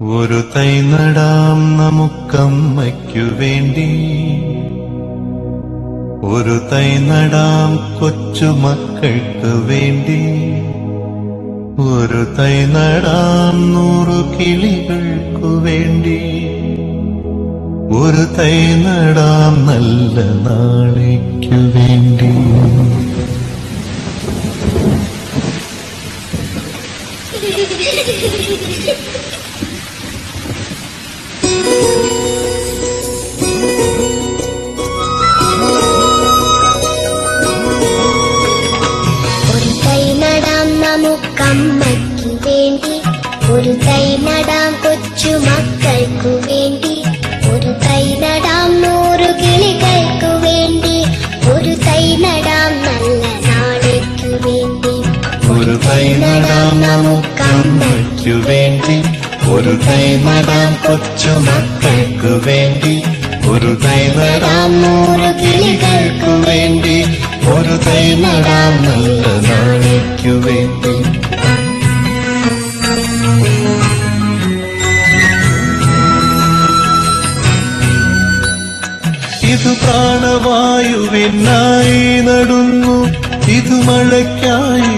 ഒരു തൈ നടാം നമുക്കമ്മയ്ക്കു വേണ്ടി, ഒരു തൈ നടാം കൊച്ചുമക്കൾക്ക് വേണ്ടി, ഒരു തൈ നടാം 100 കിളികൾക്കു വേണ്ടി, ഒരു തൈ നടാം നല്ല നാളേക്കു വേണ്ടി. ഒരു തൈ നടാം നമുക്കമ്മയ്ക്കു വേണ്ടി, ഒരു തൈ നടാം കൊച്ചുമക്കൾക്കു വേണ്ടി, ഒരു തൈ നടാം 100 കിളികൾക്കു വേണ്ടി, ഒരു തൈ നടാം നല്ല നാളേക്കു വേണ്ടി. ഒരു തൈ നടാം നമുക്കമ്മയ്ക്കു വേണ്ടി, ഒരു തൈ നടാം കൊച്ചുമക്കൾക്കു വേണ്ടി, ഒരു തൈ നടാം 100 കിളികൾക്കു വേണ്ടി, ഒരു തൈ നടാം നല്ല നാളേക്കു വേണ്ടി. ഇത് പ്രാണവായുവിനായി നടുന്നു, ഇത് മഴയ്ക്കായി